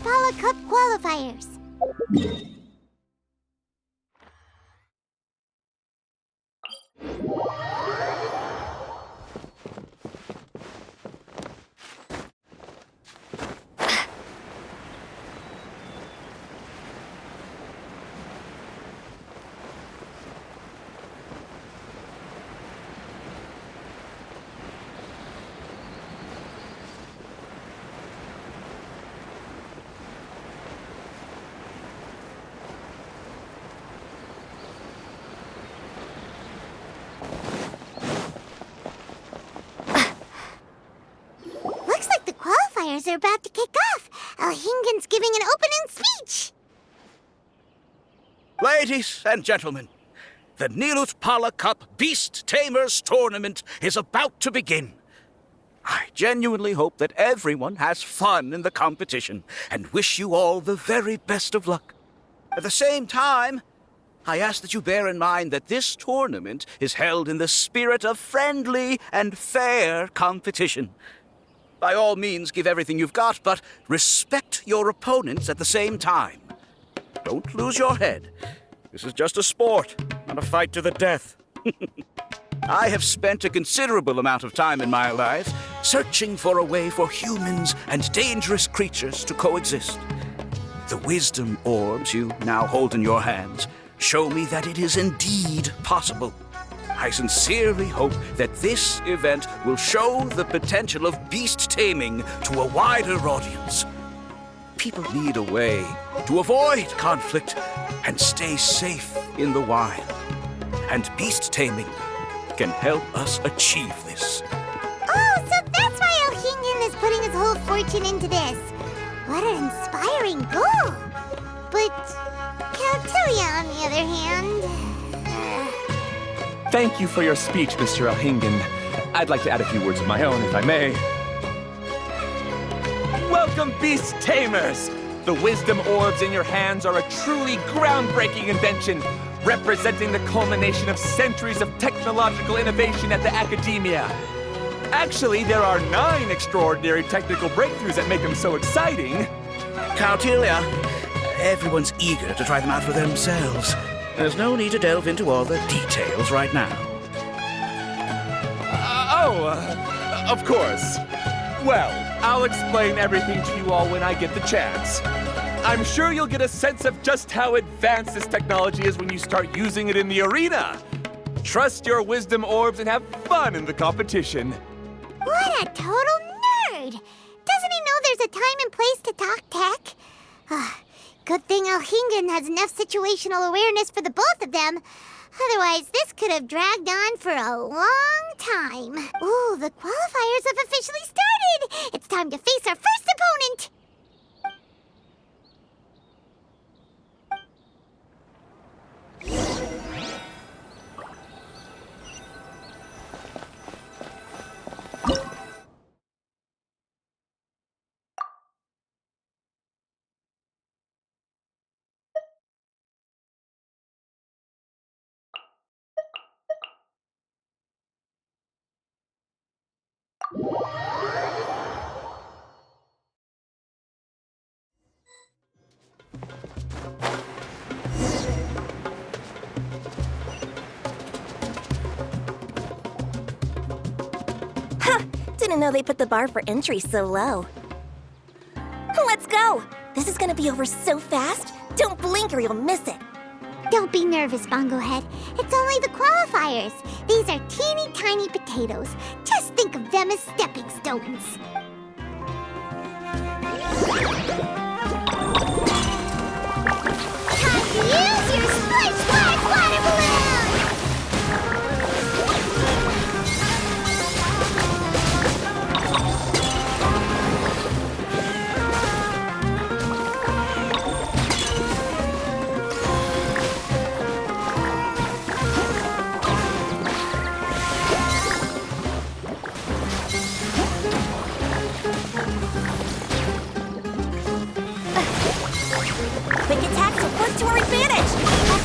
Pala Cup qualifiers. Qualifiers are about to kick off. Alhingen's giving an opening speech. Ladies and gentlemen, the Nilut Pala Cup Beast Tamers Tournament is about to begin. I genuinely hope that everyone has fun in the competition and wish you all the very best of luck. At the same time, I ask that you bear in mind that this tournament is held in the spirit of friendly and fair competition. By all means, give everything you've got, but respect your opponents at the same time. Don't lose your head. This is just a sport, not a fight to the death. I have spent a considerable amount of time in my life searching for a way for humans and dangerous creatures to coexist. The wisdom orbs you now hold in your hands show me that it is indeed possible. I sincerely hope that this event will show the potential of beast taming to a wider audience. People need a way to avoid conflict and stay safe in the wild. And beast taming can help us achieve this. Oh, so that's why Alhingen is putting his whole fortune into this. What an inspiring goal. But Caltilia, on the other hand... Thank you for your speech, Mr. Alhingen. I'd like to add a few words of my own, if I may. Welcome, Beast Tamers! The wisdom orbs in your hands are a truly groundbreaking invention, representing the culmination of centuries of technological innovation at the academia. Actually, there are 9 extraordinary technical breakthroughs that make them so exciting. Caltilia, everyone's eager to try them out for themselves. There's no need to delve into all the details right now. Of course. Well, I'll explain everything to you all when I get the chance. I'm sure you'll get a sense of just how advanced this technology is when you start using it in the arena. Trust your wisdom orbs and have fun in the competition. What a total nerd! Doesn't he know there's a time and place to talk tech? Good thing Alhingen has enough situational awareness for the both of them. Otherwise, this could have dragged on for a long time. Ooh, the qualifiers have officially started! It's time to face our first opponent! Didn't know they put the bar for entry so low. Let's go! This is gonna be over so fast. Don't blink or you'll miss it. Don't be nervous, Bongo Head. It's only the qualifiers. These are teeny tiny potatoes. Just think of them as stepping stones. Time to use your splish splash water balloon! Quick attacks will work to our advantage! Don't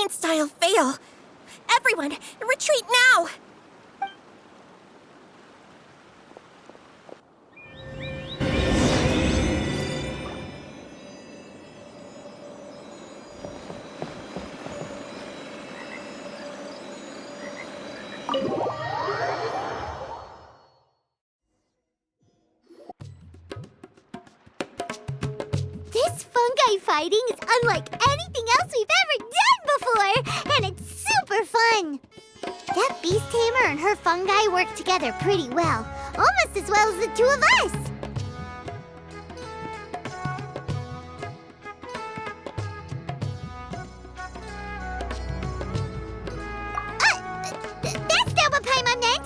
Archon-style fail. Everyone, retreat now! This fungi fighting is unlike anything else we've ever done before, and it's super fun. That beast tamer and her fungi work together pretty well, almost as well as the two of us. That's not what Paimon meant.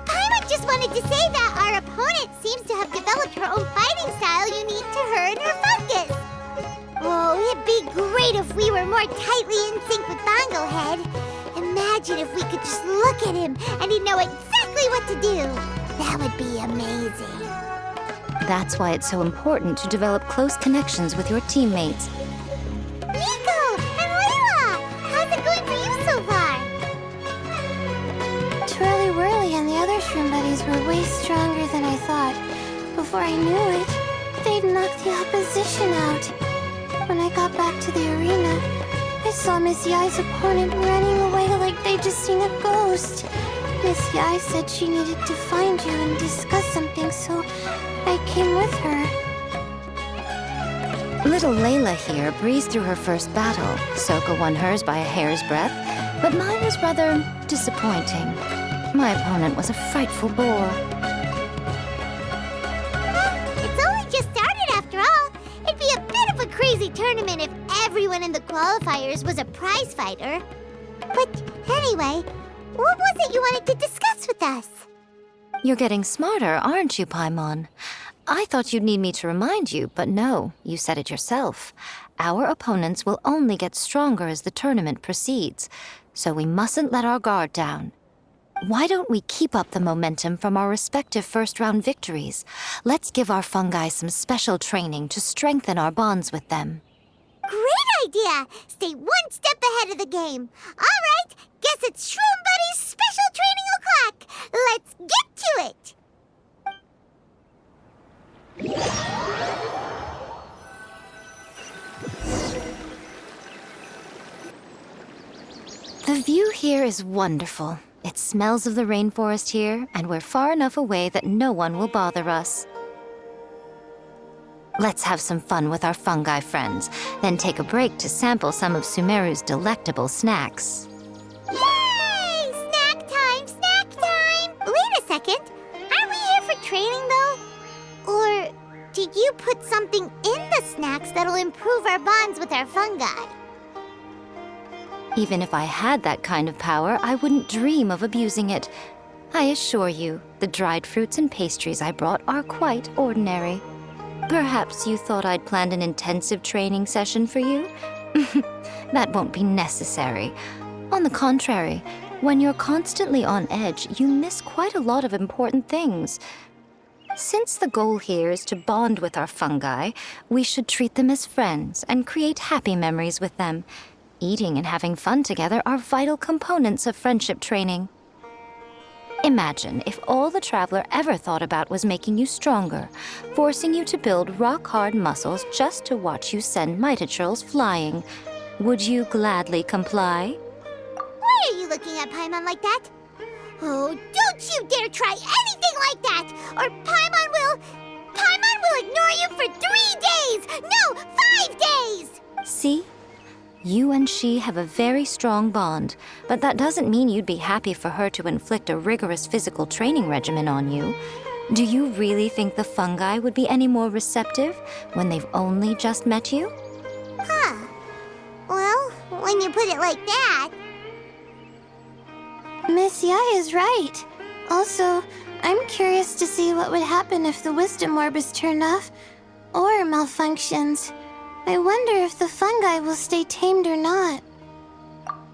Paimon just wanted to say that our opponent seems to have developed her own fighting style unique to her and her fungus. Oh, it'd be great if we were more tightly in sync with Bongo Head. Imagine if we could just look at him and he'd know exactly what to do. That would be amazing. That's why it's so important to develop close connections with your teammates. Nico and Layla! How's it going for you so far? Twirly Whirly and the other shroom buddies were way stronger than I thought. Before I knew it, they'd knocked the opposition out. When I got back to the arena, I saw Miss Yai's opponent running away like they'd just seen a ghost. Miss Yai said she needed to find you and discuss something, so I came with her. Little Layla here breezed through her first battle. Sokka won hers by a hair's breadth, but mine was rather disappointing. My opponent was a frightful bore. It's only just started after all. It'd be a bit of a crazy tournament if everyone in the qualifiers was a prize fighter. But anyway, what was it you wanted to discuss with us? You're getting smarter, aren't you, Paimon? I thought you'd need me to remind you, but no, you said it yourself. Our opponents will only get stronger as the tournament proceeds, so we mustn't let our guard down. Why don't we keep up the momentum from our respective first-round victories? Let's give our fungi some special training to strengthen our bonds with them. Great idea! Stay one step ahead of the game. All right, guess it's Shroom Buddy's special training o'clock. Let's get to it! The view here is wonderful. It smells of the rainforest here, and we're far enough away that no one will bother us. Let's have some fun with our fungi friends, then take a break to sample some of Sumeru's delectable snacks. Yay! Snack time! Snack time! Wait a second. Aren't we here for training, though? Or did you put something in the snacks that'll improve our bonds with our fungi? Even if I had that kind of power, I wouldn't dream of abusing it. I assure you, the dried fruits and pastries I brought are quite ordinary. Perhaps you thought I'd planned an intensive training session for you? That won't be necessary. On the contrary, when you're constantly on edge, you miss quite a lot of important things. Since the goal here is to bond with our fungi, we should treat them as friends and create happy memories with them. Eating and having fun together are vital components of friendship training. Imagine if all the Traveler ever thought about was making you stronger, forcing you to build rock-hard muscles just to watch you send Mitatrolls flying. Would you gladly comply? Why are you looking at Paimon like that? Oh, don't you dare try anything like that! Or Paimon will ignore you for 3 days! No, 5 days! See? You and she have a very strong bond, but that doesn't mean you'd be happy for her to inflict a rigorous physical training regimen on you. Do you really think the fungi would be any more receptive when they've only just met you? Huh. Well, when you put it like that... Miss Yai is right. Also, I'm curious to see what would happen if the wisdom orb is turned off or malfunctions. I wonder if the fungi will stay tamed or not.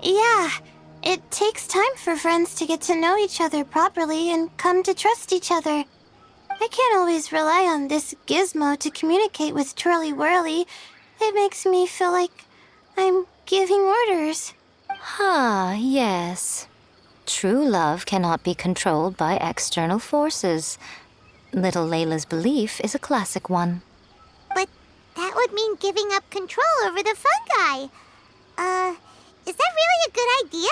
Yeah, it takes time for friends to get to know each other properly and come to trust each other. I can't always rely on this gizmo to communicate with Twirly Whirly. It makes me feel like I'm giving orders. Ah, yes. True love cannot be controlled by external forces. Little Layla's belief is a classic one. But that would mean giving up control over the fungi. Is that really a good idea?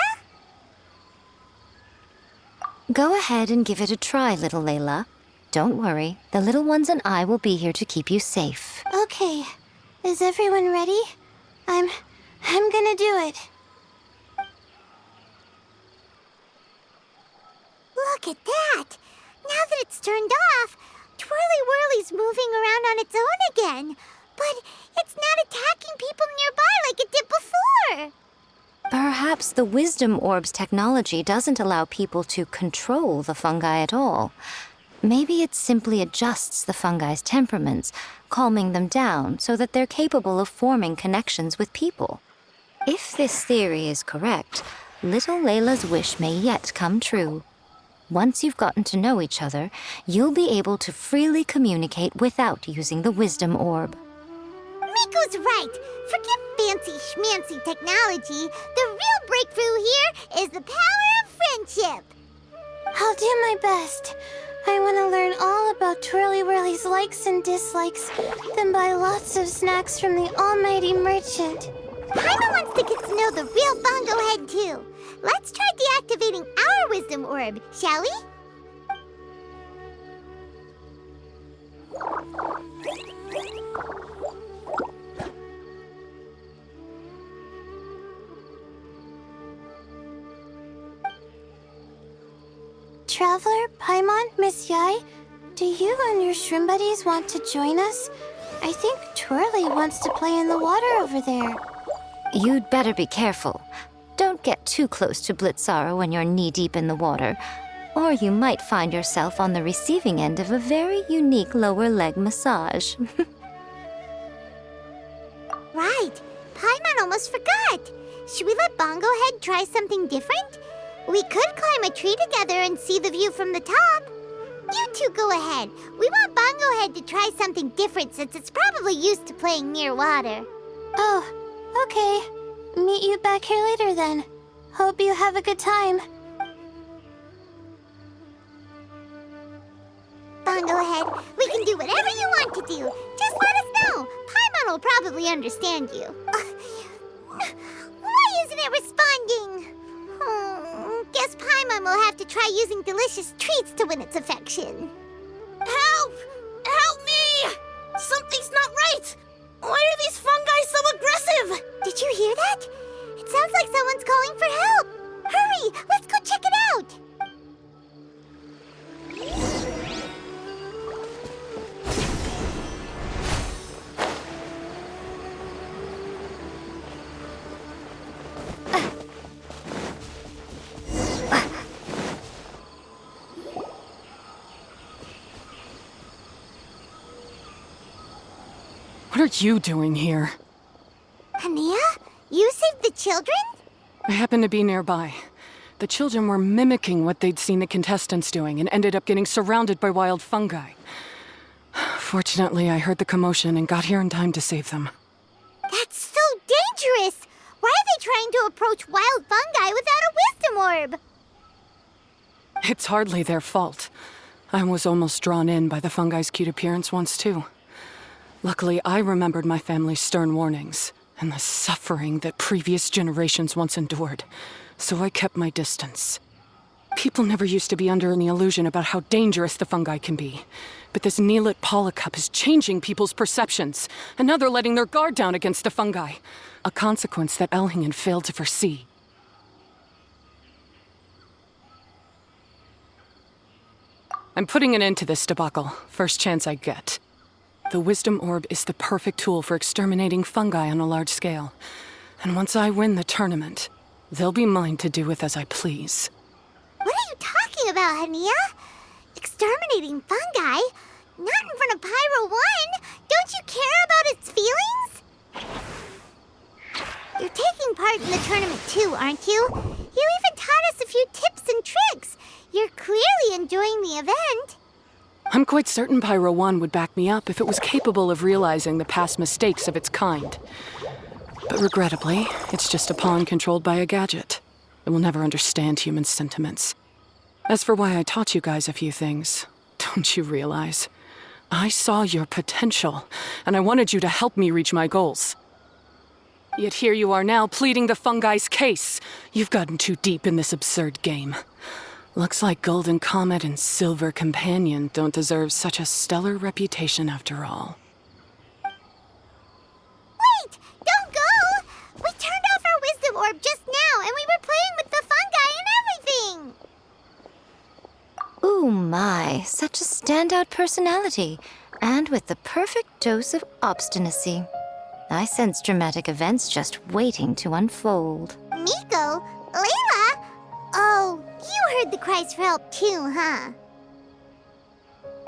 Go ahead and give it a try, little Layla. Don't worry, the little ones and I will be here to keep you safe. Okay. Is everyone ready? I'm gonna do it. Look at that! Now that it's turned off, Twirly Whirly's moving around on its own again. But it's not attacking people nearby like it did before. Perhaps the Wisdom Orb's technology doesn't allow people to control the fungi at all. Maybe it simply adjusts the fungi's temperaments, calming them down so that they're capable of forming connections with people. If this theory is correct, little Layla's wish may yet come true. Once you've gotten to know each other, you'll be able to freely communicate without using the Wisdom Orb. Miko's right. Forget fancy schmancy technology. The real breakthrough here is the power of friendship. I'll do my best. I want to learn all about Twirly Whirly's likes and dislikes, then buy lots of snacks from the almighty merchant. Paimon wants to get to know the real Bongo Head, too. Let's try deactivating our Wisdom Orb, shall we? Traveler, Paimon, Miss Yai, do you and your shrimp buddies want to join us? I think Twirly wants to play in the water over there. You'd better be careful. Don't get too close to Blitzara when you're knee-deep in the water, or you might find yourself on the receiving end of a very unique lower leg massage. Right. Paimon almost forgot. Should we let Bongo Head try something different? We could climb a tree together and see the view from the top. You two go ahead. We want Bongo Head to try something different since it's probably used to playing near water. Oh, okay. Meet you back here later then. Hope you have a good time. Bongo Head, we can do whatever you want to do. Just let us know. Paimon will probably understand you. Why isn't it responding? Guess Paimon will have to try using delicious treats to win its affection. Help! Help me! Something's not right! Why are these fungi so aggressive? Did you hear that? It sounds like someone's calling for help. Hurry, let's go check it out. What are you doing here? Hania, you saved the children? I happened to be nearby. The children were mimicking what they'd seen the contestants doing and ended up getting surrounded by wild fungi. Fortunately, I heard the commotion and got here in time to save them. That's so dangerous! Why are they trying to approach wild fungi without a wisdom orb? It's hardly their fault. I was almost drawn in by the fungi's cute appearance once, too. Luckily, I remembered my family's stern warnings and the suffering that previous generations once endured, so I kept my distance. People never used to be under any illusion about how dangerous the fungi can be, but this Neelit polycup is changing people's perceptions, and now they're letting their guard down against the fungi, a consequence that Elhingen failed to foresee. I'm putting an end to this debacle, first chance I get. The Wisdom Orb is the perfect tool for exterminating fungi on a large scale. And once I win the tournament, they'll be mine to do with as I please. What are you talking about, Hania? Exterminating fungi? Not in front of Pyro 1! Don't you care about its feelings? You're taking part in the tournament too, aren't you? You even taught us a few tips and tricks. You're clearly enjoying the event. I'm quite certain Pyro 1 would back me up if it was capable of realizing the past mistakes of its kind. But regrettably, it's just a pawn controlled by a gadget. It will never understand human sentiments. As for why I taught you guys a few things, don't you realize? I saw your potential, and I wanted you to help me reach my goals. Yet here you are now pleading the fungi's case. You've gotten too deep in this absurd game. Looks like Golden Comet and Silver Companion don't deserve such a stellar reputation after all. Wait! Don't go! We turned off our wisdom orb just now, and we were playing with the fungi and everything! Ooh my, such a standout personality, and with the perfect dose of obstinacy. I sense dramatic events just waiting to unfold. Nico? Layla? Oh, you heard the cries for help too, huh?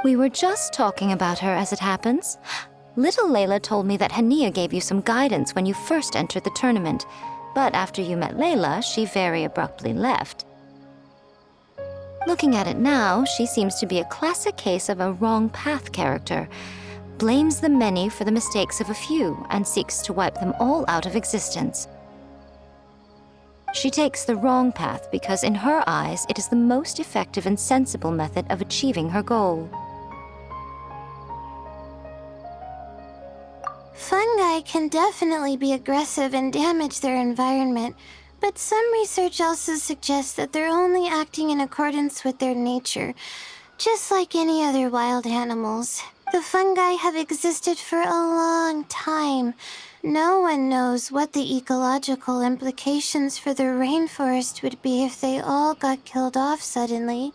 We were just talking about her as it happens. Little Layla told me that Hania gave you some guidance when you first entered the tournament, but after you met Layla, she very abruptly left. Looking at it now, she seems to be a classic case of a wrong path character. Blames the many for the mistakes of a few and seeks to wipe them all out of existence. She takes the wrong path because in her eyes it is the most effective and sensible method of achieving her goal. Fungi can definitely be aggressive and damage their environment, but some research also suggests that they're only acting in accordance with their nature, just like any other wild animals. The fungi have existed for a long time. No one knows what the ecological implications for the rainforest would be if they all got killed off suddenly.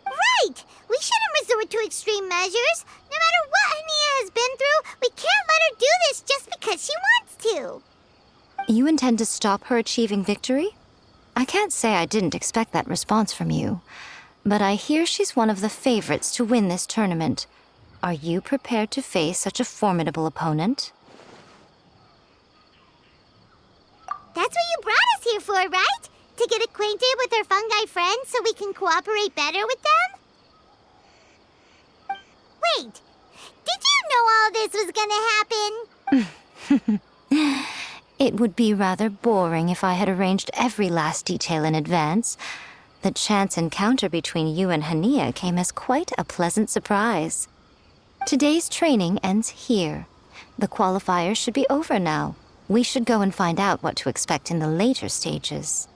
Right! We shouldn't resort to extreme measures. No matter what Hania has been through, we can't let her do this just because she wants to. You intend to stop her achieving victory? I can't say I didn't expect that response from you, but I hear she's one of the favorites to win this tournament. Are you prepared to face such a formidable opponent? That's what you brought us here for, right? To get acquainted with our fungi friends so we can cooperate better with them? Wait, did you know all this was gonna happen? It would be rather boring if I had arranged every last detail in advance. The chance encounter between you and Hania came as quite a pleasant surprise. Today's training ends here. The qualifiers should be over now. We should go and find out what to expect in the later stages.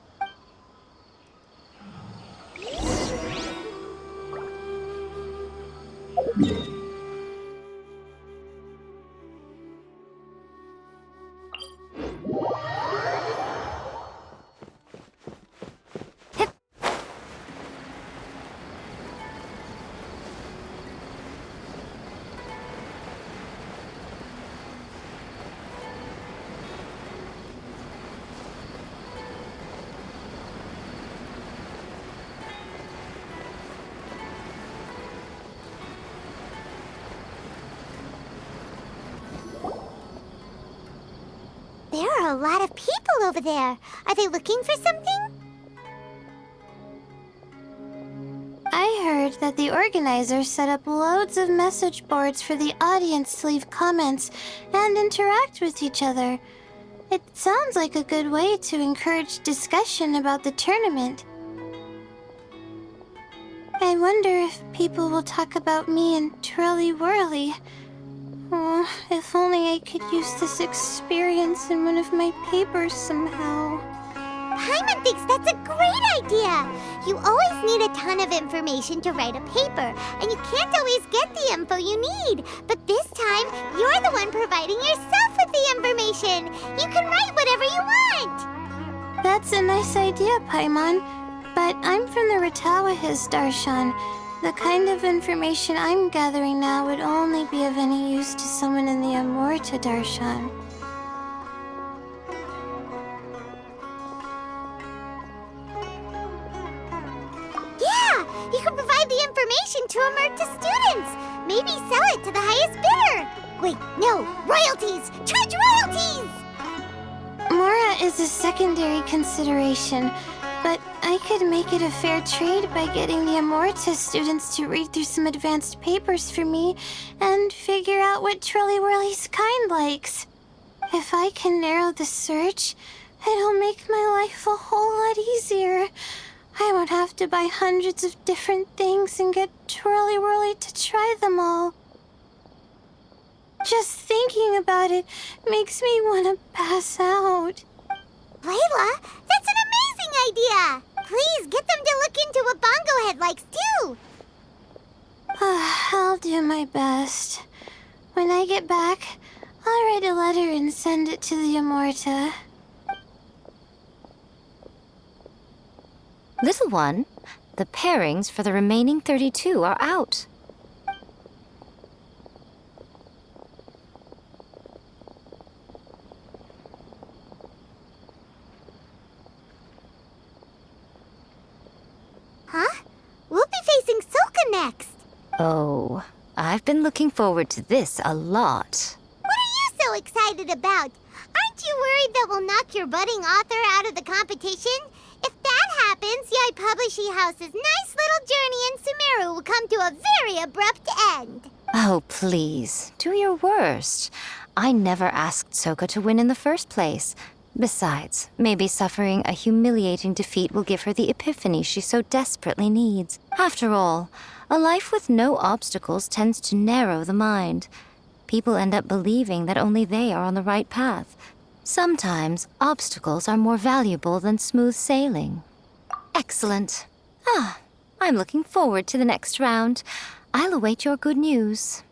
There are a lot of people over there. Are they looking for something? I heard that the organizers set up loads of message boards for the audience to leave comments and interact with each other. It sounds like a good way to encourage discussion about the tournament. I wonder if people will talk about me and Twirly Whirly. Oh, if only I could use this experience in one of my papers somehow. Paimon thinks that's a great idea. You always need a ton of information to write a paper, and you can't always get the info you need. But this time, you're the one providing yourself with the information. You can write whatever you want. That's a nice idea, Paimon. But I'm from the Ratawahiz, Darshan. The kind of information I'm gathering now would only be of any use to someone in the Amorta, Darshan. Yeah, you can provide the information to Amorta students. Maybe sell it to the highest bidder. Wait, no, royalties! Charge royalties! Mora is a secondary consideration, but I could make it a fair trade by getting the Amorta students to read through some advanced papers for me and figure out what Twirly Whirly's kind likes. If I can narrow the search, it'll make my life a whole lot easier. I won't have to buy hundreds of different things and get twirly-whirly to try them all. Just thinking about it makes me want to pass out. Layla, that's an amazing idea! Please get them to look into what Bongo Head likes too! I'll do my best. When I get back, I'll write a letter and send it to the Amorta. Little one, the pairings for the remaining 32 are out. Huh? We'll be facing Soka next! Oh, I've been looking forward to this a lot. What are you so excited about? Aren't you worried that we'll knock your budding author out of the competition? If that happens, Yai Publishing House's nice little journey in Sumeru will come to a very abrupt end. Oh, please, do your worst. I never asked Soka to win in the first place. Besides, maybe suffering a humiliating defeat will give her the epiphany she so desperately needs. After all, a life with no obstacles tends to narrow the mind. People end up believing that only they are on the right path. Sometimes, obstacles are more valuable than smooth sailing. Excellent. I'm looking forward to the next round. I'll await your good news.